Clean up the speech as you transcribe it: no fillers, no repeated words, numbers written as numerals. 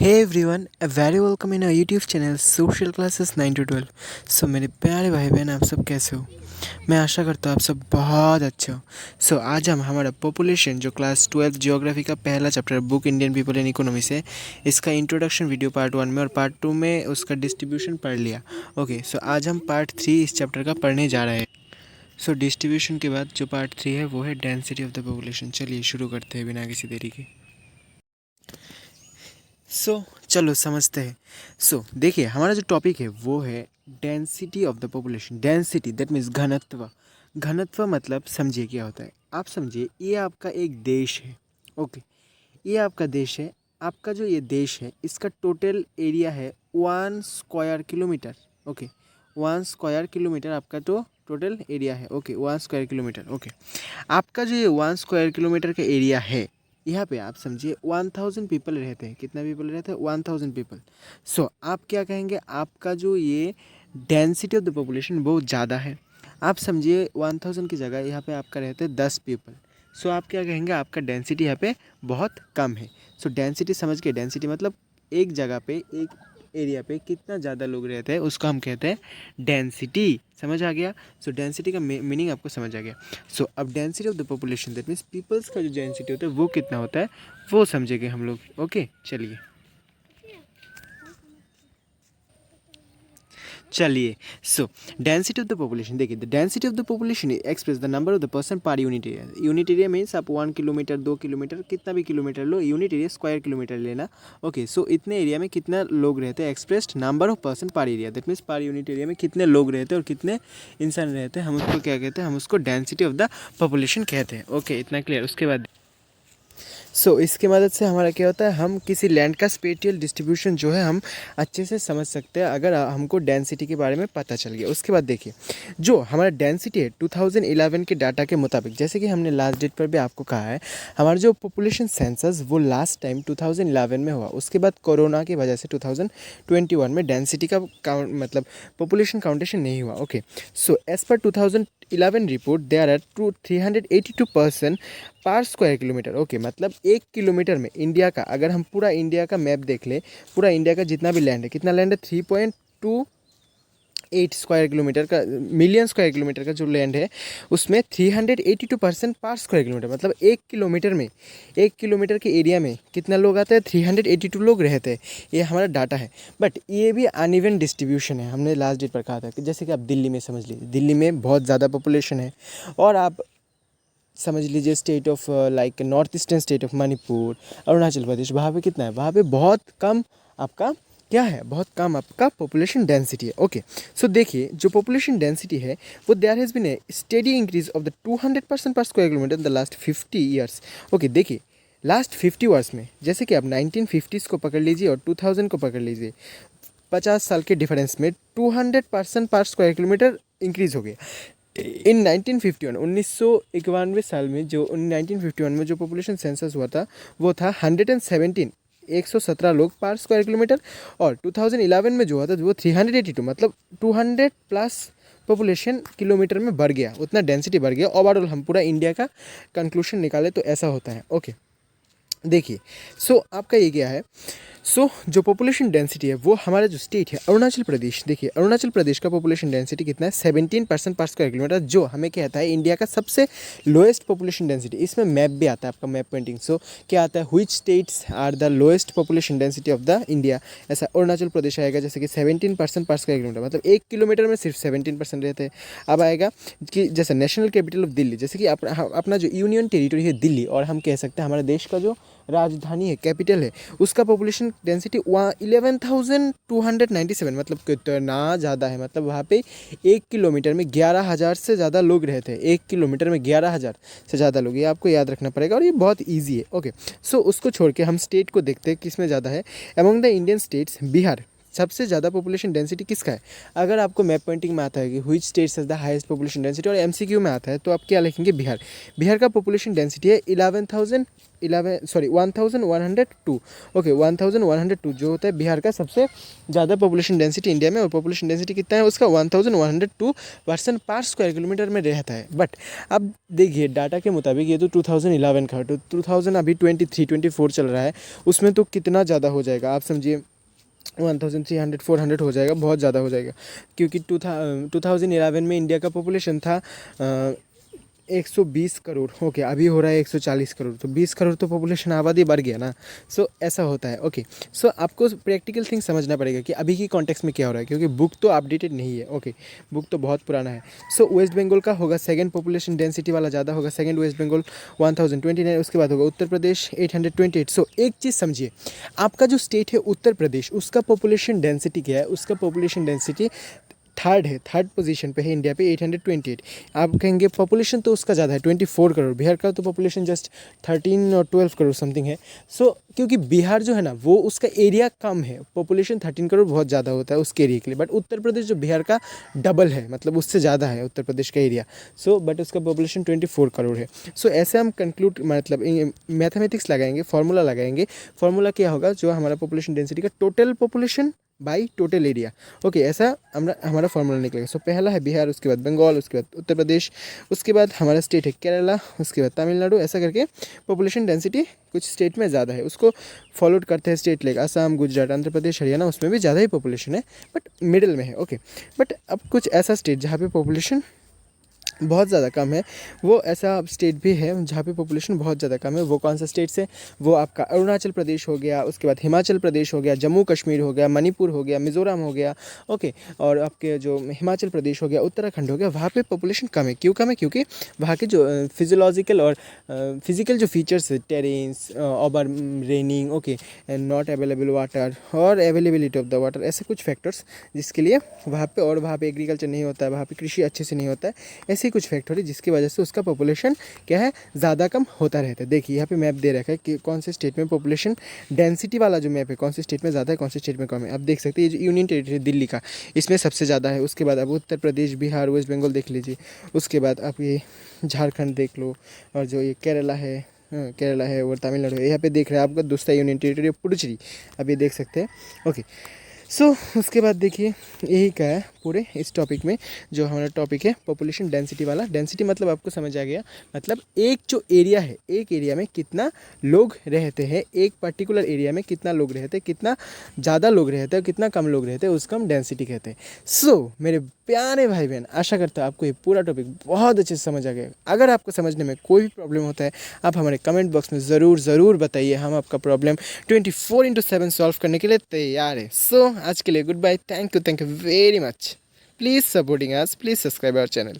Hey everyone, a very welcome in our YouTube channel Social Classes 9 to 12। सो मेरे प्यारे भाई बहन आप सब कैसे हो? मैं आशा करता हूँ आप सब बहुत अच्छे हो। आज हम हमारा पॉपुलेशन जो क्लास 12 जियोग्राफी का पहला chapter book Indian people and economy से इसका इंट्रोडक्शन वीडियो पार्ट 1 में और पार्ट 2 में उसका डिस्ट्रीब्यूशन पढ़ लिया। सो आज हम पार्ट 3 इस चैप्टर का पढ़ने जा रहे हैं। डिस्ट्रीब्यूशन के बाद जो पार्ट 3 है वो है डेंसिटी ऑफ द पॉपुलेशन। चलिए शुरू करते हैं बिना किसी देरी के। चलो समझते हैं। देखिए हमारा जो टॉपिक है वो है density of the population. Density that means घनत्व। घनत्व मतलब समझिए क्या होता है। आप समझिए ये आपका एक देश है। ओके, ये आपका देश है। आपका जो ये देश है इसका टोटल एरिया है 1 square kilometre. Okay, 1 square kilometre आपका तो टोटल एरिया है। Okay, 1 square kilometre. ओके, आपका जो ये 1 स्क्वायर किलोमीटर का एरिया है यहाँ पे आप समझिए 1000 पीपल रहते हैं। कितना पीपल रहते हैं? 1000 पीपल। आप क्या कहेंगे? आपका जो ये डेंसिटी ऑफ द पॉपुलेशन बहुत ज़्यादा है। आप समझिए 1000 की जगह यहाँ पे आपका रहते हैं 10 पीपल। आप क्या कहेंगे? आपका डेंसिटी यहाँ पे बहुत कम है। डेंसिटी समझ के, डेंसिटी मतलब एक जगह पे, एक एरिया पे कितना ज़्यादा लोग रहते हैं उसको हम कहते हैं डेंसिटी। समझ आ गया? डेंसिटी का मीनिंग आपको समझ आ गया। अब density of the population that means peoples का जो डेंसिटी होता है वो कितना होता है वो समझेंगे हम लोग। ओके, चलिए डेंसिटी ऑफ द पॉपुलेशन देखिए। The density of the population express the number of the person per unit area. Unit area means आप 1 किलोमीटर, 2 किलोमीटर, कितना भी किलोमीटर लो, यूनिट एरिया स्क्वायर किलोमीटर लेना। ओके, इतने एरिया में कितना लोग रहते हैं, एक्सप्रेस्ड नंबर ऑफ पर्सन पर area. That means per unit area में कितने लोग रहते हैं और कितने इंसान रहते हैं, हम उसको क्या कहते हैं? हम उसको डेंसिटी ऑफ द पॉपुलेशन कहते हैं। ओके, इतना क्लियर। उसके बाद इसकी मदद से हमारा क्या होता है, हम किसी लैंड का स्पेटियल डिस्ट्रीब्यूशन जो है हम अच्छे से समझ सकते हैं अगर हमको डेंसिटी के बारे में पता चल गया। उसके बाद देखिए जो हमारा डेंसिटी है 2011 के डाटा के मुताबिक, जैसे कि हमने लास्ट डेट पर भी आपको कहा है, हमारा जो पॉपुलेशन सेंसस वो लास्ट टाइम 2011 में हुआ। उसके बाद कोरोना की वजह से 2021 में डेंसिटी का काउंट मतलब पॉपुलेशन काउंटेशन नहीं हुआ। Okay, as per 2011 report there are 382 person per square kilometre. Okay, मतलब 1 किलोमीटर में इंडिया का, अगर हम पूरा इंडिया का मैप देख लें, पूरा इंडिया का जितना भी लैंड है, कितना लैंड है? 3.28 स्क्वायर किलोमीटर का, मिलियन स्क्वायर किलोमीटर का जो लैंड है उसमें 382 पर्सन पर स्क्वायर किलोमीटर, मतलब 1 किलोमीटर में, 1 किलोमीटर के एरिया में कितना लोग आते हैं? 382 लोग रहते हैं। ये हमारा डाटा है। बट ये भी अनइवन डिस्ट्रीब्यूशन है। हमने लास्ट डेट पर कहा था कि जैसे कि आप दिल्ली में समझ लीजिए, दिल्ली में बहुत ज़्यादा पॉपुलेशन है, और आप समझ लीजिए state of like north eastern state of Manipur, Arunachal Pradesh, वहाँ पे कितना है? वहाँ पे बहुत कम आपका क्या है? बहुत कम आपका पॉपुलेशन डेंसिटी है। ओके, देखिए जो पॉपुलेशन डेंसिटी है वो there has been a steady increase of the 200% per square kilometre in the last 50 years. Okay, देखिए लास्ट 50 ईयर्स में, जैसे कि आप 1950s को पकड़ लीजिए और 2000 को पकड़ लीजिए, 50 साल के डिफरेंस में 200% पर स्क्वायर किलोमीटर इंक्रीज हो गया। इन 1951 1991 साल में, जो 1951 में जो पॉपुलेशन सेंसस हुआ था वो था 117 117 लोग पर स्क्वायर किलोमीटर, और 2011 में जो हुआ था वो 382, मतलब 200 प्लस पॉपुलेशन किलोमीटर में बढ़ गया, उतना डेंसिटी बढ़ गया। ओवरऑल हम पूरा इंडिया का कंक्लूशन निकाले तो ऐसा होता है। ओके, देखिए आपका ये क्या है? जो पॉपुलेशन डेंसिटी है वो हमारा जो स्टेट है अरुणाचल प्रदेश, देखिए अरुणाचल प्रदेश का पॉपुलेशन डेंसिटी कितना है? 17% पर स्क्वायर किलोमीटर, जो हमें कहता है इंडिया का सबसे लोएस्ट पॉपुलेशन डेंसिटी। इसमें मैप भी आता है, आपका मैप पेंटिंग। क्या आता है? Which states are the lowest population density of the India, ऐसा अरुणाचल प्रदेश आएगा। जैसे कि 17% पर स्क्वायर किलोमीटर, मतलब 1 किलोमीटर में सिर्फ 17% रहते हैं। अब आएगा कि जैसे नेशनल कैपिटल ऑफ दिल्ली, जैसे कि अपना जो यूनियन टेरिटरी है दिल्ली, और हम कह सकते हैं हमारे देश का जो राजधानी है, कैपिटल है, उसका पॉपुलेशन डेंसिटी 11,297, मतलब कितना ज़्यादा है। मतलब वहाँ पे 1 किलोमीटर में 11,000 से ज़्यादा लोग रहते हैं। 1 किलोमीटर में 11,000 से ज़्यादा लोग, ये आपको याद रखना पड़ेगा और ये बहुत ईजी है। ओके, उसको छोड़ के हम स्टेट को देखते हैं किस में ज़्यादा है। Among the Indian states Bihar सबसे ज़्यादा पॉपुलेशन डेंसिटी किसका है? अगर आपको मैप पॉइंटिंग में आता है कि which states has the highest population density और एमसीक्यू में आता है तो आप क्या लिखेंगे? बिहार। बिहार का पॉपुलेशन डेंसिटी है 1102। ओके, 1102 जो होता है बिहार का सबसे ज़्यादा पॉपुलेशन डेंसिटी इंडिया में। और पॉपुलेशन डेंसिटी कितना है उसका? 1102 पर्सन पर स्क्वायर किलोमीटर में रहता है। बट अब देखिए डाटा के मुताबिक ये तो 2011 का, तो 2000 अभी 23-24 चल रहा है, उसमें तो कितना ज़्यादा हो जाएगा आप समझिए, 1300-400 हो जाएगा, बहुत ज़्यादा हो जाएगा। क्योंकि 2011 में इंडिया का पॉपुलेशन था 120 करोड़। ओके, अभी हो रहा है 140 करोड़, तो 20 करोड़ तो पॉपुलेशन आबादी बढ़ गया ना। सो ऐसा होता है। ओके, सो आपको प्रैक्टिकल थिंग समझना पड़ेगा कि अभी की कॉन्टेक्स्ट में क्या हो रहा है, क्योंकि बुक तो अपडेटेड नहीं है। ओके, बुक तो बहुत पुराना है। सो वेस्ट बंगाल का होगा सेकंड पॉपुलेशन डेंसिटी वाला ज़्यादा होगा, सेकंड वेस्ट बंगाल 1029, उसके बाद होगा उत्तर प्रदेश 828। सो एक चीज़ समझिए, आपका जो स्टेट है उत्तर प्रदेश, उसका पॉपुलेशन डेंसिटी क्या है? उसका पॉपुलेशन डेंसिटी थर्ड है, थर्ड पोजीशन पे है इंडिया पे 828। आप कहेंगे पॉपुलेशन तो उसका ज़्यादा है 24 करोड़, बिहार का तो पॉपुलेशन जस्ट 13 और 12 करोड़ समथिंग है। सो क्योंकि बिहार जो है ना वो उसका एरिया कम है, पॉपुलेशन 13 करोड़ बहुत ज़्यादा होता है उसके एरिया के लिए। बट उत्तर प्रदेश जो बिहार का डबल है, मतलब उससे ज़्यादा है उत्तर प्रदेश का एरिया। सो बट उसका पॉपुलेशन 24 करोड़ है। सो ऐसे हम कंक्लूड मतलब मैथमेटिक्स लगाएंगे, फार्मूला लगाएंगे। फार्मूला क्या होगा? जो हमारा पॉपुलेशन डेंसिटी का total population by total area. Okay, ऐसा हमारा फार्मूला निकलेगा। सो पहला है बिहार, उसके बाद बंगाल, उसके बाद उत्तर प्रदेश, उसके बाद हमारा स्टेट है केरला, उसके बाद तमिलनाडु। ऐसा करके पॉपुलेशन डेंसिटी कुछ स्टेट में ज़्यादा है, उसको फॉलोड करते हैं स्टेट लाइक असम, गुजरात, आंध्र प्रदेश, हरियाणा, उसमें भी ज़्यादा ही पॉपुलेशन है बट मिडिल में है। ओके, बट अब कुछ ऐसा स्टेट जहाँ पे पॉपुलेशन बहुत ज़्यादा कम है, वो ऐसा स्टेट भी है जहाँ पे पॉपुलेशन बहुत ज़्यादा कम है। वो कौन सा स्टेट्स है? वो आपका अरुणाचल प्रदेश हो गया, उसके बाद हिमाचल प्रदेश हो गया, जम्मू कश्मीर हो गया, मणिपुर हो गया, मिज़ोरम हो गया। ओके, और आपके जो हिमाचल प्रदेश हो गया, उत्तराखंड हो गया, वहाँ पे पॉपुलेशन कम है। क्यों कम है? क्योंकि वहाँ के जो फिजियोलॉजिकल और फिजिकल जो फीचर्स है, terrains, over raining, okay, not available water और अवेलेबिलिटी ऑफ द वाटर, ऐसे कुछ फैक्टर्स जिसके लिए वहाँ पे, और वहाँ पे एग्रीकल्चर नहीं होता है, वहाँ पे कृषि अच्छे से नहीं होता है, ऐसे कुछ फैक्टर है जिसकी वजह से उसका पॉपुलेशन क्या है? ज़्यादा कम होता रहता है। देखिए यहाँ पे मैप दे रखा है कि कौन से स्टेट में पॉपुलेशन डेंसिटी वाला जो मैप है, कौन से स्टेट में ज़्यादा है, कौन से स्टेट में कम है। आप देख सकते हैं ये जो यूनियन टेरिटरी दिल्ली का, इसमें सबसे ज़्यादा है। उसके बाद आप उत्तर प्रदेश, बिहार, वेस्ट बंगाल देख लीजिए। उसके बाद आप ये झारखंड देख लो, और जो ये केरला है और तमिलनाडु है, यहाँ पे देख रहे हैं आपका दूसरा यूनियन टेरिटरी पुडुचेरी, आप ये देख सकते हैं। ओके, सो उसके बाद देखिए यही का है पूरे इस टॉपिक में, जो हमारा टॉपिक है पॉपुलेशन डेंसिटी वाला। डेंसिटी मतलब आपको समझ आ गया, मतलब एक जो एरिया है, एक एरिया में कितना लोग रहते हैं, एक पर्टिकुलर एरिया में कितना लोग रहते हैं, कितना ज़्यादा लोग रहते हैं, कितना कम लोग रहते हैं, उसका हम डेंसिटी कहते हैं। सो मेरे प्यारे भाई बहन, आशा करता हूँ आपको ये पूरा टॉपिक बहुत अच्छे से समझ आ गया। अगर आपको समझने में कोई भी प्रॉब्लम होता है, आप हमारे कमेंट बॉक्स में ज़रूर बताइए, हम आपका प्रॉब्लम 24/7 सॉल्व करने के लिए तैयार है। सो आज के लिए good bye, thank you very much, please supporting us, please subscribe our channel.